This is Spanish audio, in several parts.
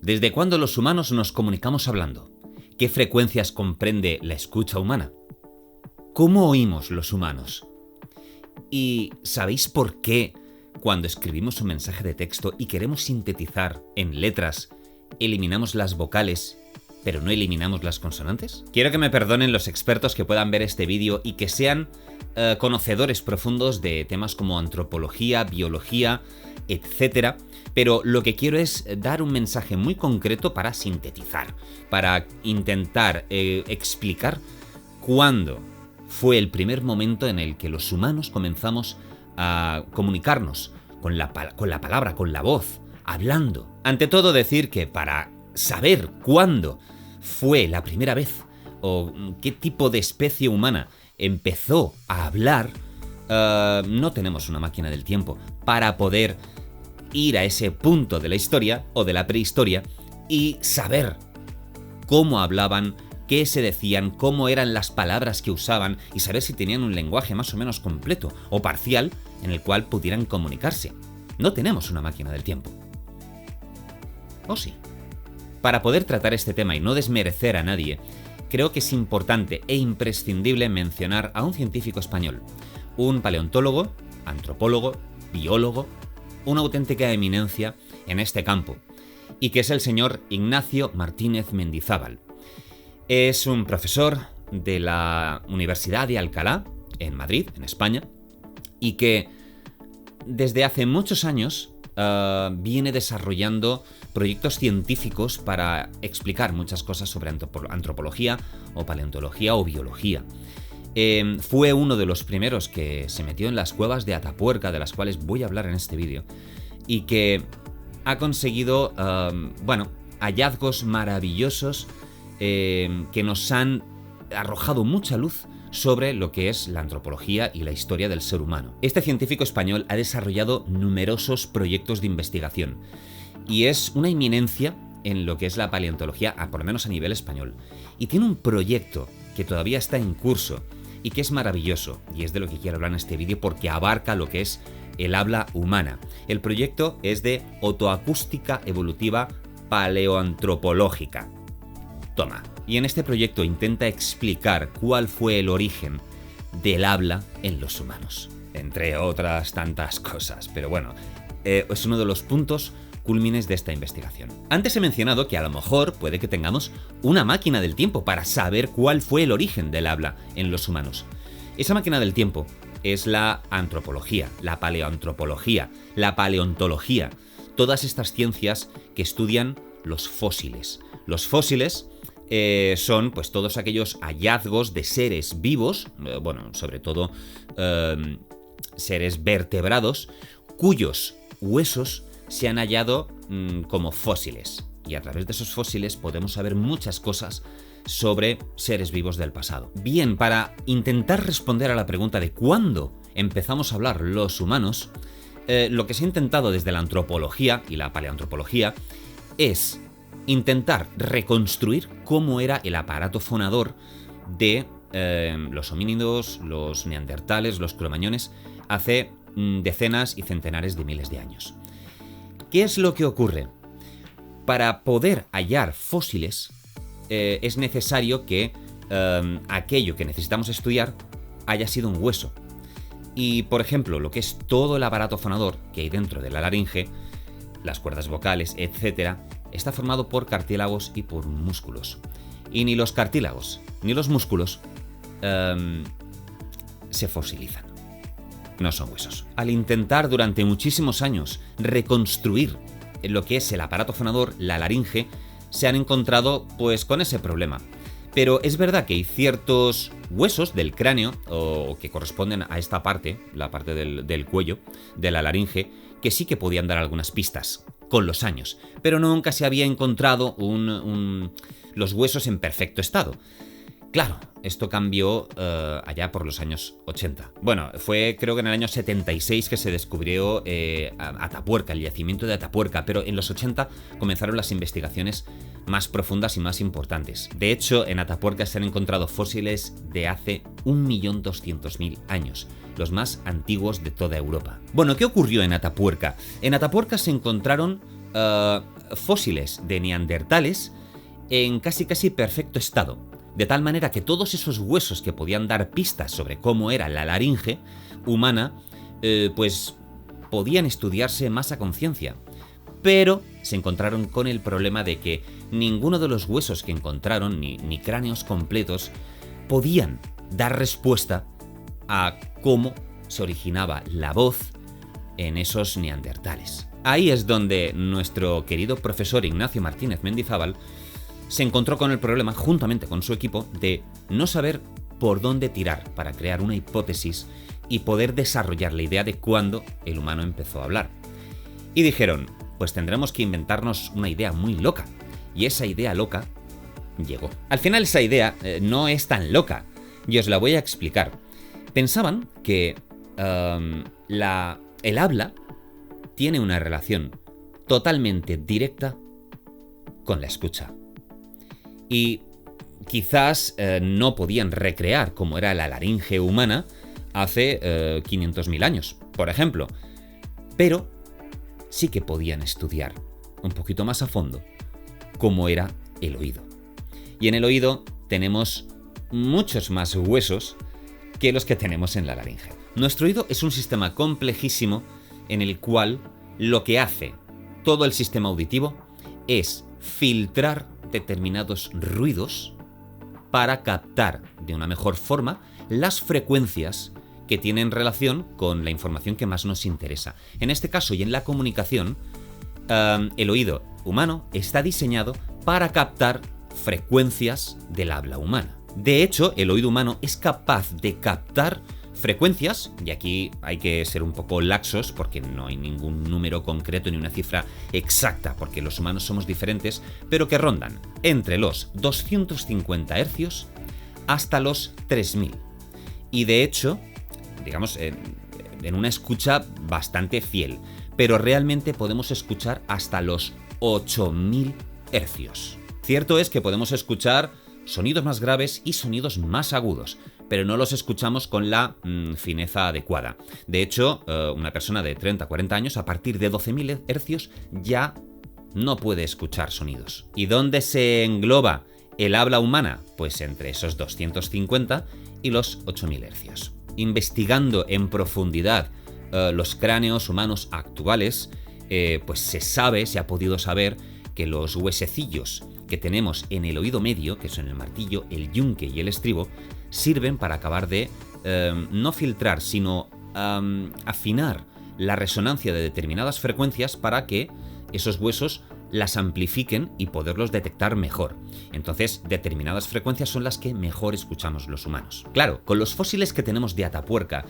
¿Desde cuándo los humanos nos comunicamos hablando? ¿Qué frecuencias comprende la escucha humana? ¿Cómo oímos los humanos? ¿Y sabéis por qué cuando escribimos un mensaje de texto y queremos sintetizar en letras, eliminamos las vocales, pero no eliminamos las consonantes? Quiero que me perdonen los expertos que puedan ver este vídeo y que sean conocedores profundos de temas como antropología, biología, etcétera, pero lo que quiero es dar un mensaje muy concreto para sintetizar, para intentar explicar cuándo fue el primer momento en el que los humanos comenzamos a comunicarnos con la palabra, con la voz, hablando. Ante todo, decir que para saber cuándo fue la primera vez o qué tipo de especie humana empezó a hablar, no tenemos una máquina del tiempo para poder ir a ese punto de la historia o de la prehistoria y saber cómo hablaban, qué se decían, cómo eran las palabras que usaban y saber si tenían un lenguaje más o menos completo o parcial en el cual pudieran comunicarse. No tenemos una máquina del tiempo. ¿O sí? Para poder tratar este tema y no desmerecer a nadie, creo que es importante e imprescindible mencionar a un científico español, un paleontólogo, antropólogo, biólogo, una auténtica eminencia en este campo, y que es el señor Ignacio Martínez Mendizábal. Es un profesor de la Universidad de Alcalá, en Madrid, en España, y que desde hace muchos años viene desarrollando proyectos científicos para explicar muchas cosas sobre antropología o paleontología o biología. Fue uno de los primeros que se metió en las cuevas de Atapuerca, de las cuales voy a hablar en este vídeo, y que ha conseguido, hallazgos maravillosos que nos han arrojado mucha luz sobre lo que es la antropología y la historia del ser humano. Este científico español ha desarrollado numerosos proyectos de investigación y es una eminencia en lo que es la paleontología, por lo menos a nivel español. Y tiene un proyecto que todavía está en curso y que es maravilloso, y es de lo que quiero hablar en este vídeo porque abarca lo que es el habla humana. El proyecto es de otoacústica evolutiva paleoantropológica. Toma. Y en este proyecto intenta explicar cuál fue el origen del habla en los humanos, entre otras tantas cosas. Pero bueno, es uno de los puntos cúlmines de esta investigación. Antes he mencionado que a lo mejor puede que tengamos una máquina del tiempo para saber cuál fue el origen del habla en los humanos. Esa máquina del tiempo es la antropología, la paleoantropología, la paleontología, todas estas ciencias que estudian los fósiles. Los fósiles son pues todos aquellos hallazgos de seres vivos, sobre todo seres vertebrados, cuyos huesos se han hallado como fósiles. Y a través de esos fósiles podemos saber muchas cosas sobre seres vivos del pasado. Bien, para intentar responder a la pregunta de cuándo empezamos a hablar los humanos, lo que se ha intentado desde la antropología y la paleoantropología es intentar reconstruir cómo era el aparato fonador de los homínidos, los neandertales, los cromañones, hace decenas y centenares de miles de años. ¿Qué es lo que ocurre? Para poder hallar fósiles es necesario que aquello que necesitamos estudiar haya sido un hueso. Y, por ejemplo, lo que es todo el aparato fonador que hay dentro de la laringe, las cuerdas vocales, etc., está formado por cartílagos y por músculos. Y ni los cartílagos ni los músculos se fosilizan. No son huesos. Al intentar durante muchísimos años reconstruir lo que es el aparato fonador, la laringe, se han encontrado pues con ese problema. Pero es verdad que hay ciertos huesos del cráneo, o que corresponden a esta parte, la parte del cuello, de la laringe, que sí que podían dar algunas pistas con los años, pero nunca se había encontrado los huesos en perfecto estado. Claro, esto cambió allá por los años 80. Bueno, fue creo que en el año 76 que se descubrió Atapuerca, el yacimiento de Atapuerca, pero en los 80 comenzaron las investigaciones más profundas y más importantes. De hecho, en Atapuerca se han encontrado fósiles de hace 1.200.000 años, los más antiguos de toda Europa. Bueno, ¿qué ocurrió en Atapuerca? En Atapuerca se encontraron fósiles de neandertales en casi perfecto estado, de tal manera que todos esos huesos que podían dar pistas sobre cómo era la laringe humana, pues podían estudiarse más a conciencia. Pero se encontraron con el problema de que ninguno de los huesos que encontraron, ni cráneos completos, podían dar respuesta a cómo se originaba la voz en esos neandertales. Ahí es donde nuestro querido profesor Ignacio Martínez Mendizábal se encontró con el problema, juntamente con su equipo, de no saber por dónde tirar para crear una hipótesis y poder desarrollar la idea de cuándo el humano empezó a hablar. Y dijeron, pues tendremos que inventarnos una idea muy loca. Y esa idea loca llegó. Al final esa idea no es tan loca, y os la voy a explicar. Pensaban que el habla tiene una relación totalmente directa con la escucha. Y quizás no podían recrear cómo era la laringe humana hace 500.000 años, por ejemplo. Pero sí que podían estudiar un poquito más a fondo cómo era el oído. Y en el oído tenemos muchos más huesos que los que tenemos en la laringe. Nuestro oído es un sistema complejísimo en el cual lo que hace todo el sistema auditivo es filtrar determinados ruidos para captar de una mejor forma las frecuencias que tienen relación con la información que más nos interesa. En este caso y en la comunicación, el oído humano está diseñado para captar frecuencias del habla humana. De hecho, el oído humano es capaz de captar frecuencias, y aquí hay que ser un poco laxos porque no hay ningún número concreto ni una cifra exacta, porque los humanos somos diferentes, pero que rondan entre los 250 Hz hasta los 3000. Y de hecho, digamos, en una escucha bastante fiel, pero realmente podemos escuchar hasta los 8000 Hz. Cierto es que podemos escuchar sonidos más graves y sonidos más agudos, pero no los escuchamos con la fineza adecuada. De hecho, una persona de 30-40 años, a partir de 12.000 Hz, ya no puede escuchar sonidos. ¿Y dónde se engloba el habla humana? Pues entre esos 250 y los 8.000 Hz. Investigando en profundidad los cráneos humanos actuales, pues se ha podido saber que los huesecillos que tenemos en el oído medio, que son el martillo, el yunque y el estribo, sirven para acabar de no filtrar, sino afinar la resonancia de determinadas frecuencias para que esos huesos las amplifiquen y poderlos detectar mejor. Entonces, determinadas frecuencias son las que mejor escuchamos los humanos. Claro, con los fósiles que tenemos de Atapuerca,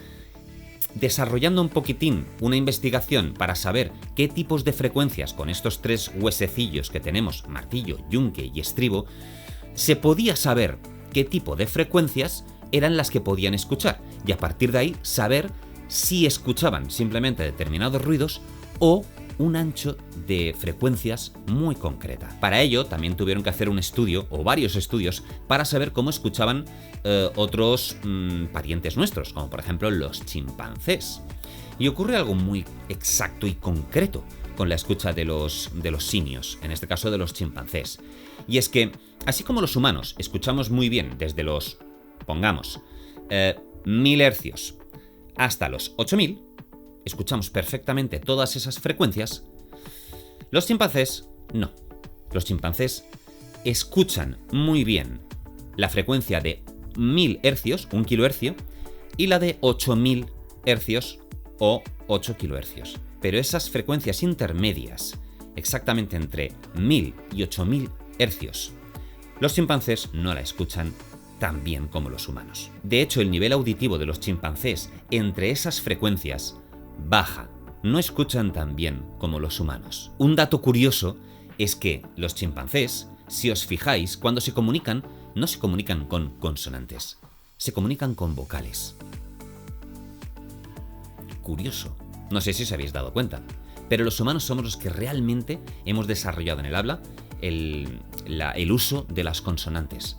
desarrollando un poquitín una investigación para saber qué tipos de frecuencias con estos tres huesecillos que tenemos, martillo, yunque y estribo, se podía saber qué tipo de frecuencias eran las que podían escuchar, y a partir de ahí saber si escuchaban simplemente determinados ruidos o un ancho de frecuencias muy concreta. Para ello también tuvieron que hacer un estudio o varios estudios para saber cómo escuchaban otros parientes nuestros, como por ejemplo los chimpancés. Y ocurre algo muy exacto y concreto con la escucha de los simios, en este caso de los chimpancés. Y es que, así como los humanos escuchamos muy bien desde los, pongamos, 1000 Hz hasta los 8000, escuchamos perfectamente todas esas frecuencias, los chimpancés no. Los chimpancés escuchan muy bien la frecuencia de 1000 Hz, 1 kHz, y la de 8000 Hz o 8 kHz. Pero esas frecuencias intermedias, exactamente entre 1000 y 8000 Hz, los chimpancés no la escuchan tan bien como los humanos. De hecho, el nivel auditivo de los chimpancés entre esas frecuencias baja, no escuchan tan bien como los humanos. Un dato curioso es que los chimpancés, si os fijáis, cuando se comunican, no se comunican con consonantes, se comunican con vocales. Curioso, no sé si os habéis dado cuenta, pero los humanos somos los que realmente hemos desarrollado en el habla el uso de las consonantes.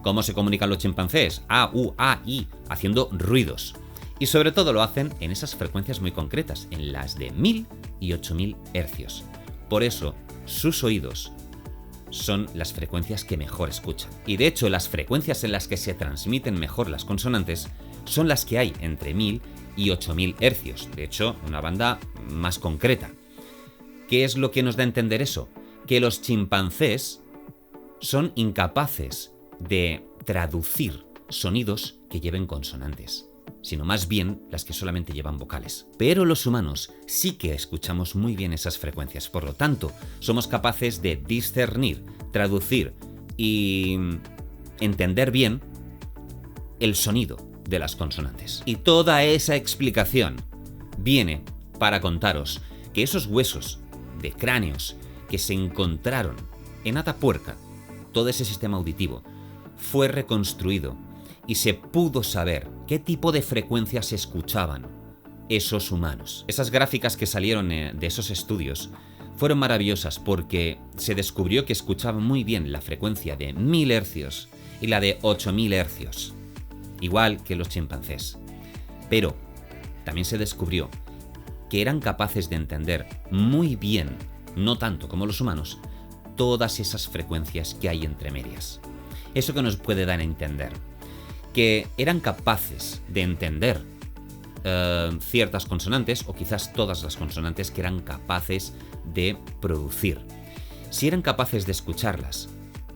¿Cómo se comunican los chimpancés? A, U, A, I, haciendo ruidos. Y sobre todo lo hacen en esas frecuencias muy concretas, en las de 1000 y 8000 Hz. Por eso, sus oídos son las frecuencias que mejor escuchan. Y de hecho, las frecuencias en las que se transmiten mejor las consonantes son las que hay entre 1000 y 8000 hercios. De hecho, una banda más concreta. ¿Qué es lo que nos da a entender eso? Que los chimpancés son incapaces de traducir sonidos que lleven consonantes, sino más bien las que solamente llevan vocales. Pero los humanos sí que escuchamos muy bien esas frecuencias, por lo tanto, somos capaces de discernir, traducir y entender bien el sonido de las consonantes. Y toda esa explicación viene para contaros que esos huesos de cráneos que se encontraron en Atapuerca, todo ese sistema auditivo, fue reconstruido y se pudo saber qué tipo de frecuencias escuchaban esos humanos. Esas gráficas que salieron de esos estudios fueron maravillosas porque se descubrió que escuchaban muy bien la frecuencia de 1000 hercios y la de 8000 hercios, igual que los chimpancés. Pero también se descubrió que eran capaces de entender muy bien, no tanto como los humanos, todas esas frecuencias que hay entre medias. ¿Eso que nos puede dar a entender? Que eran capaces de entender ciertas consonantes, o quizás todas las consonantes que eran capaces de producir. Si eran capaces de escucharlas,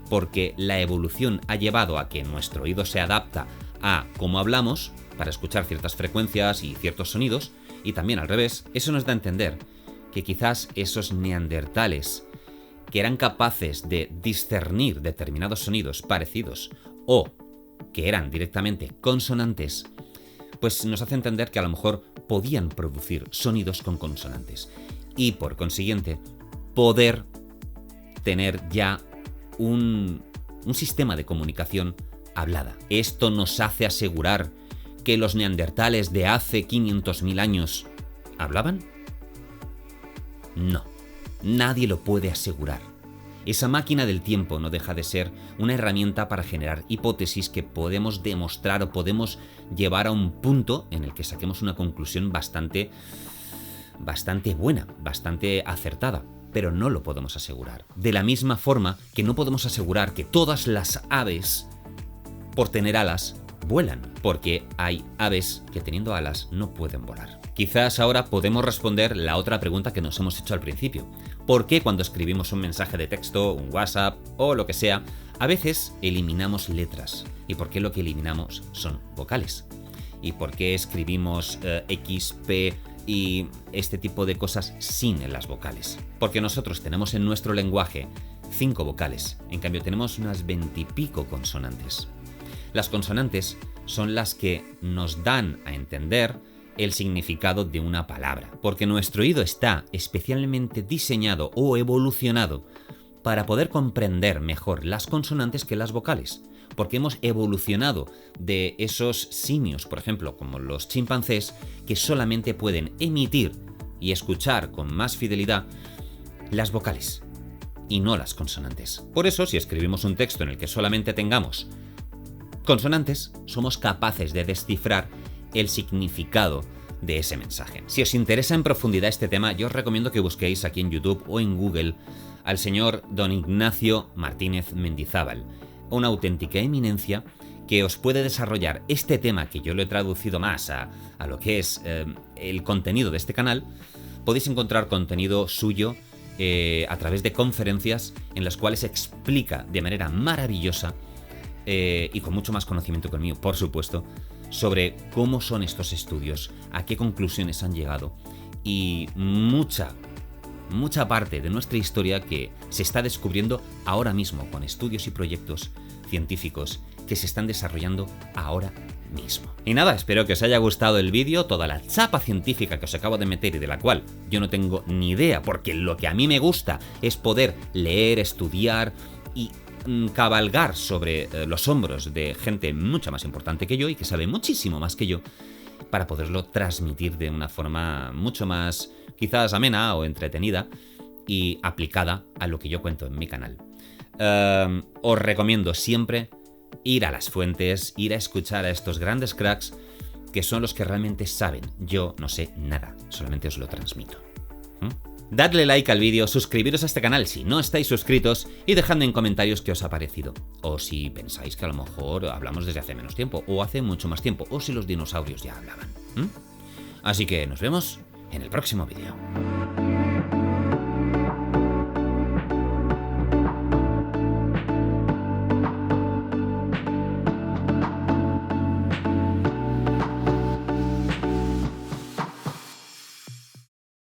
porque la evolución ha llevado a que nuestro oído se adapta a cómo hablamos para escuchar ciertas frecuencias y ciertos sonidos, y también al revés, eso nos da a entender que quizás esos neandertales que eran capaces de discernir determinados sonidos parecidos o que eran directamente consonantes, pues nos hace entender que a lo mejor podían producir sonidos con consonantes y por consiguiente poder tener ya un sistema de comunicación hablada. Esto nos hace asegurar que los neandertales de hace 500.000 años ¿hablaban? No, nadie lo puede asegurar. Esa máquina del tiempo no deja de ser una herramienta para generar hipótesis que podemos demostrar o podemos llevar a un punto en el que saquemos una conclusión bastante buena, bastante acertada, pero no lo podemos asegurar. De la misma forma que no podemos asegurar que todas las aves, por tener alas, vuelan, porque hay aves que teniendo alas no pueden volar. Quizás ahora podemos responder la otra pregunta que nos hemos hecho al principio. ¿Por qué cuando escribimos un mensaje de texto, un WhatsApp o lo que sea, a veces eliminamos letras? ¿Y por qué lo que eliminamos son vocales? ¿Y por qué escribimos X, P y este tipo de cosas sin las vocales? Porque nosotros tenemos en nuestro lenguaje 5 vocales, en cambio tenemos unas 20 y pico consonantes. Las consonantes son las que nos dan a entender el significado de una palabra, porque nuestro oído está especialmente diseñado o evolucionado para poder comprender mejor las consonantes que las vocales, porque hemos evolucionado de esos simios, por ejemplo, como los chimpancés, que solamente pueden emitir y escuchar con más fidelidad las vocales y no las consonantes. Por eso, si escribimos un texto en el que solamente tengamos consonantes, somos capaces de descifrar el significado de ese mensaje. Si os interesa en profundidad este tema, yo os recomiendo que busquéis aquí en YouTube o en Google al señor don Ignacio Martínez Mendizábal, una auténtica eminencia que os puede desarrollar este tema que yo lo he traducido más a lo que es el contenido de este canal. Podéis encontrar contenido suyo a través de conferencias en las cuales explica de manera maravillosa y con mucho más conocimiento que el mío, por supuesto, sobre cómo son estos estudios, a qué conclusiones han llegado y mucha parte de nuestra historia que se está descubriendo ahora mismo con estudios y proyectos científicos que se están desarrollando ahora mismo. Y nada, espero que os haya gustado el vídeo, toda la chapa científica que os acabo de meter y de la cual yo no tengo ni idea, porque lo que a mí me gusta es poder leer, estudiar y cabalgar sobre los hombros de gente mucho más importante que yo y que sabe muchísimo más que yo, para poderlo transmitir de una forma mucho más quizás amena o entretenida y aplicada a lo que yo cuento en mi canal. Os recomiendo siempre ir a las fuentes, ir a escuchar a estos grandes cracks que son los que realmente saben. Yo no sé nada, solamente os lo transmito. Dadle like al vídeo, suscribiros a este canal si no estáis suscritos y dejadme en comentarios qué os ha parecido. O si pensáis que a lo mejor hablamos desde hace menos tiempo, o hace mucho más tiempo, o si los dinosaurios ya hablaban. Así que nos vemos en el próximo vídeo.